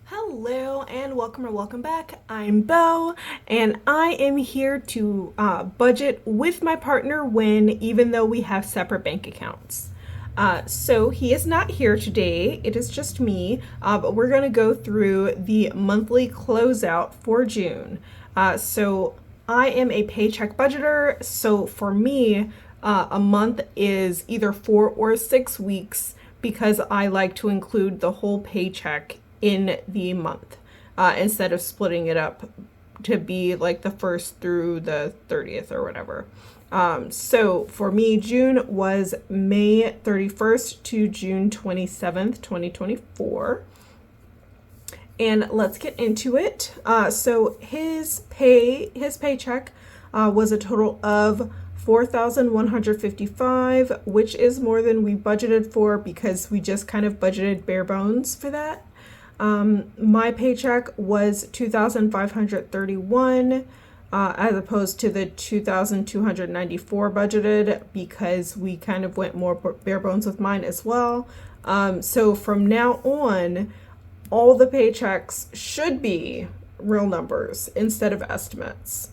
Hello and welcome or welcome back. I'm Bo and I am here to budget with my partner Win, even though we have separate bank accounts. So he is not here today, it is just me, but we're going to go through the monthly closeout for June. So I am a paycheck budgeter, so for me, a month is either 4 or 6 weeks because I like to include the whole paycheck in the month instead of splitting it up to be like the 1st through the 30th or whatever. So for me, June was May 31st to June 27th, 2024. And let's get into it. So his paycheck was a total of 4,155, which is more than we budgeted for because we just kind of budgeted bare bones for that. My paycheck was 2,531 as opposed to the 2,294 budgeted because we kind of went more bare bones with mine as well. So from now on, all the paychecks should be real numbers instead of estimates.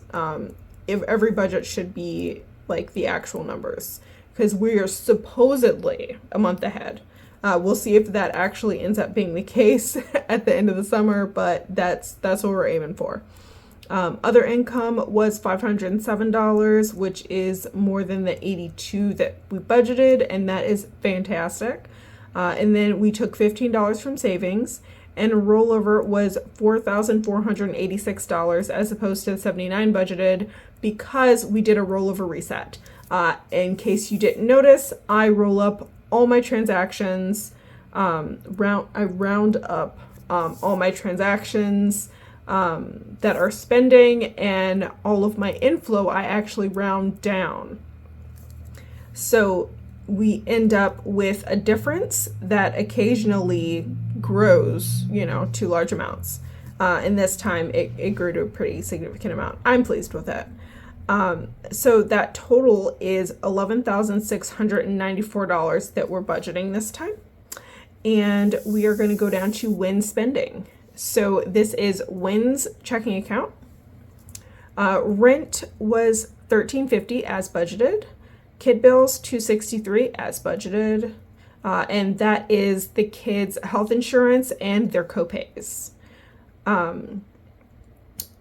If every budget should be like the actual numbers because we are supposedly a month ahead. We'll see if that actually ends up being the case at the end of the summer, but that's what we're aiming for. Other income was $507, which is more than the 82 that we budgeted, and that is fantastic. And then we took $15 from savings, and rollover was $4,486 as opposed to the 79 budgeted because we did a rollover reset. In case you didn't notice, I roll up all my transactions. I round up all my transactions that are spending, and all of my inflow I actually round down. So we end up with a difference that occasionally grows, to large amounts. And this time it grew to a pretty significant amount. I'm pleased with it. So that total is $11,694 that we're budgeting this time. And we are going to go down to Win spending. So this is Win's checking account. Rent was $1,350 as budgeted. Kid bills $263 as budgeted. And that is the kids' health insurance and their copays.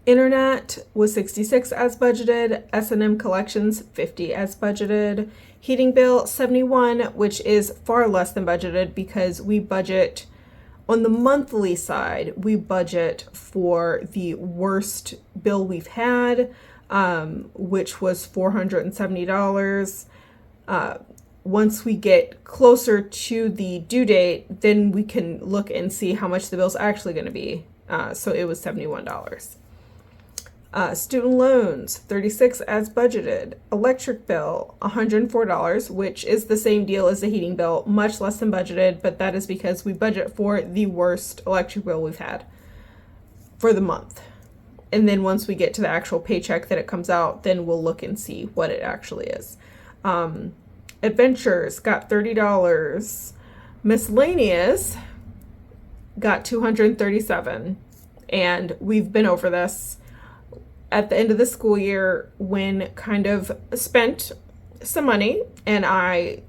Internet was $66 as budgeted, S&M collections $50 as budgeted, heating bill $71, which is far less than budgeted because we budget on the monthly side, we budget for the worst bill we've had, which was $470. Once we get closer to the due date, then we can look and see how much the bill's actually going to be. So it was $71. Student loans, $36 as budgeted. Electric bill, $104, which is the same deal as the heating bill, much less than budgeted, but that is because we budget for the worst electric bill we've had for the month. And then once we get to the actual paycheck that it comes out, then we'll look and see what it actually is. Adventures got $30. Miscellaneous got $237. And we've been over this. At the end of the school year, Win kind of spent some money, and I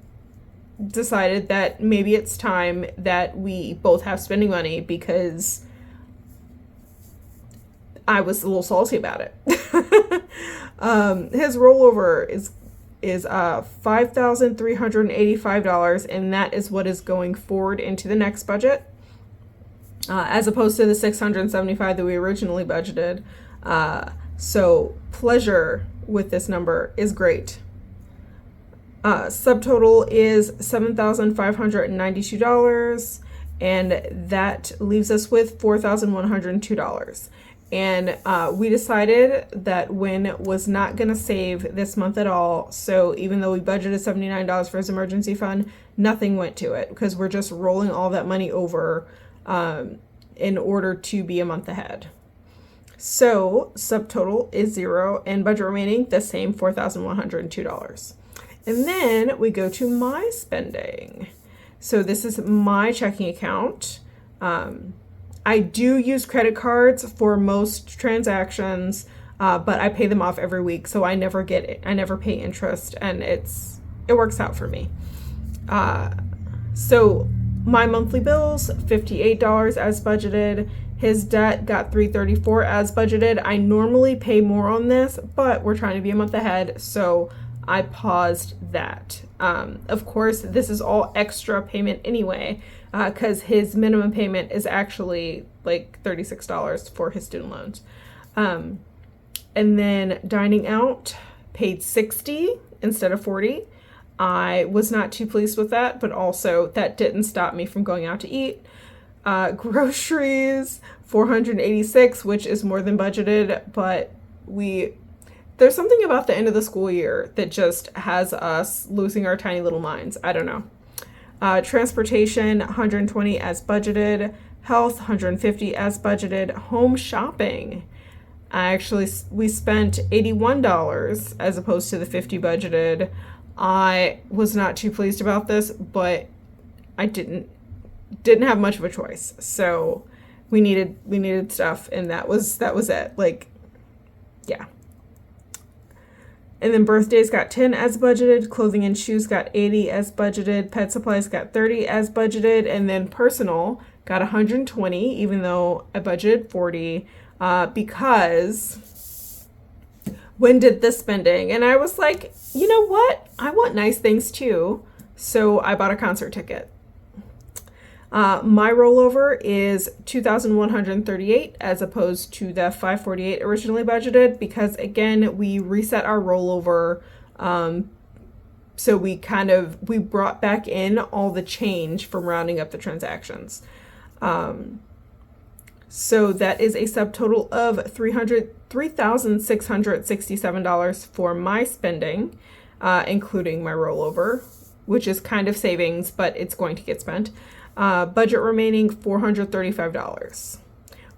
decided that maybe it's time that we both have spending money because I was a little salty about it. His rollover is $5,385, and that is what is going forward into the next budget, as opposed to the $675 that we originally budgeted. So pleasure with this number is great. Subtotal is $7,592, and that leaves us with $4,102. And we decided that Win was not going to save this month at all. So even though we budgeted $79 for his emergency fund, nothing went to it because we're just rolling all that money over in order to be a month ahead. So subtotal is 0 and budget remaining the same, $4,102. And then we go to my spending. So this is my checking account. I do use credit cards for most transactions, but I pay them off every week, so I never get it. I never pay interest, and it works out for me. So my monthly bills, $58 as budgeted. His debt got $334 as budgeted. I normally pay more on this, but we're trying to be a month ahead, so I paused that. Of course, this is all extra payment anyway, because his minimum payment is actually like $36 for his student loans. And then dining out, paid $60 instead of $40. I was not too pleased with that, but also that didn't stop me from going out to eat. Groceries, $486, which is more than budgeted, but there's something about the end of the school year that just has us losing our tiny little minds. I don't know. Transportation, $120 as budgeted. Health, $150 as budgeted. Home shopping, we spent $81 as opposed to the $50 budgeted. I was not too pleased about this, but I didn't have much of a choice. So we needed stuff, and that was it. Like, yeah. And then birthdays got $10 as budgeted, clothing and shoes got $80 as budgeted, pet supplies got $30 as budgeted, and then personal got $120, even though I budgeted $40, because when did this spending? And I was like, you know what? I want nice things too. So I bought a concert ticket. My rollover is $2,138 as opposed to the $548 originally budgeted, because again, we reset our rollover. So we brought back in all the change from rounding up the transactions. So that is a subtotal of $3,667 for my spending, including my rollover, which is kind of savings, but it's going to get spent. Budget remaining $435,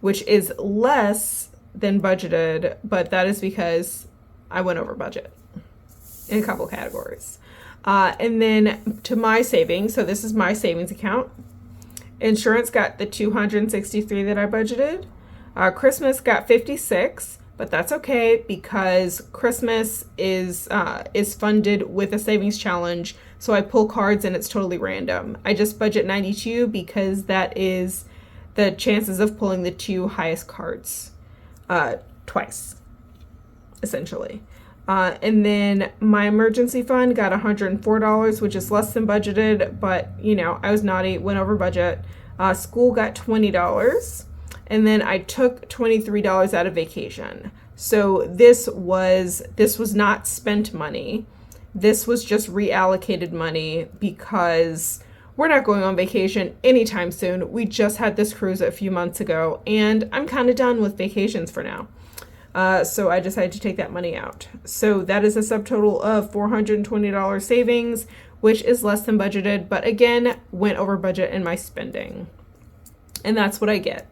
which is less than budgeted, but that is because I went over budget in a couple categories. And then to my savings, so this is my savings account. Insurance got the $263 that I budgeted. Christmas got $56, but that's okay because Christmas is funded with a savings challenge. So I pull cards and it's totally random. I just budget $92 because that is the chances of pulling the two highest cards twice, essentially. And then my emergency fund got $104, which is less than budgeted, but I was naughty, went over budget. School got $20, and then I took $23 out of vacation. So this was not spent money. This was just reallocated money because we're not going on vacation anytime soon. We just had this cruise a few months ago, and I'm kind of done with vacations for now. So I decided to take that money out. So that is a subtotal of $420 savings, which is less than budgeted, but again, went over budget in my spending. And that's what I get.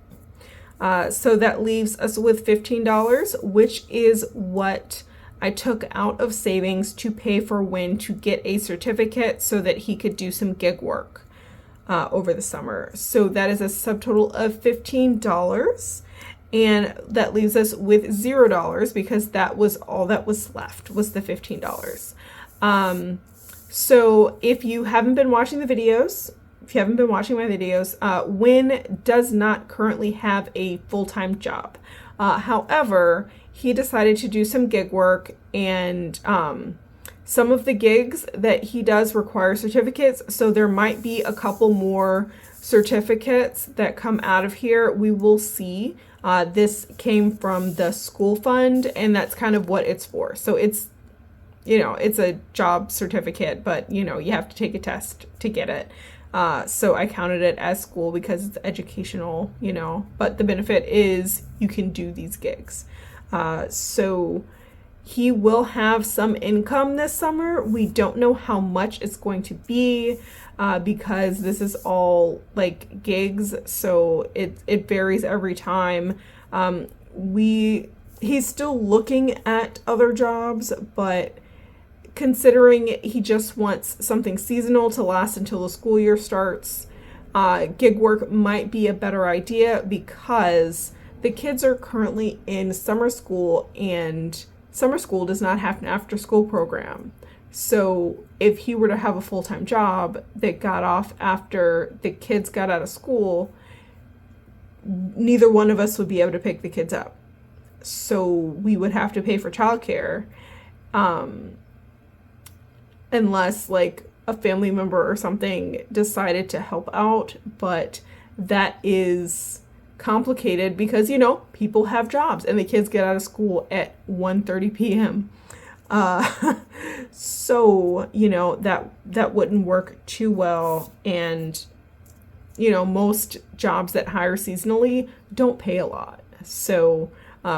So that leaves us with $15, which is what I took out of savings to pay for Wynn to get a certificate so that he could do some gig work over the summer. So that is a subtotal of $15. And that leaves us with $0 because that was all that was left, was the $15. So if you haven't been watching my videos, Wynn does not currently have a full-time job. However, he decided to do some gig work, and some of the gigs that he does require certificates, so there might be a couple more certificates that come out of here. We will see. This came from the school fund, and that's kind of what it's for. So it's a job certificate, but you have to take a test to get it. So I counted it as school because it's educational, but the benefit is you can do these gigs. So he will have some income this summer. We don't know how much it's going to be, because this is all like gigs. So it varies every time. He's still looking at other jobs, but considering he just wants something seasonal to last until the school year starts, gig work might be a better idea because the kids are currently in summer school, and summer school does not have an after school program. So if he were to have a full-time job that got off after the kids got out of school, neither one of us would be able to pick the kids up. So we would have to pay for childcare, unless like a family member or something decided to help out. But that is complicated because, people have jobs and the kids get out of school at 1:30 p.m. So, that wouldn't work too well. And, most jobs that hire seasonally don't pay a lot. So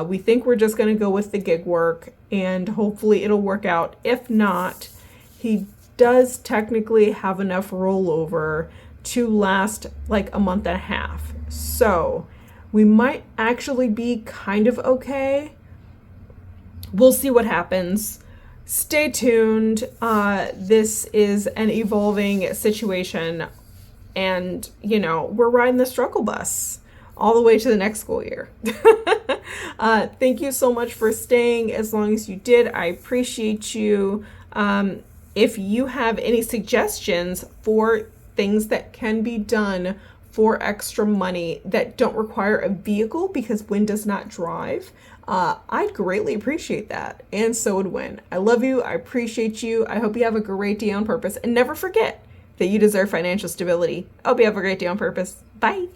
we think we're just going to go with the gig work, and hopefully it'll work out. If not, he does technically have enough rollover to last like a month and a half. So we might actually be kind of okay. We'll see what happens. Stay tuned. This is an evolving situation, and we're riding the struggle bus all the way to the next school year. Thank you so much for staying as long as you did. I appreciate you. If you have any suggestions for things that can be done for extra money that don't require a vehicle, because Win does not drive, I'd greatly appreciate that. And so would Win. I love you. I appreciate you. I hope you have a great day on purpose. And never forget that you deserve financial stability. I hope you have a great day on purpose. Bye.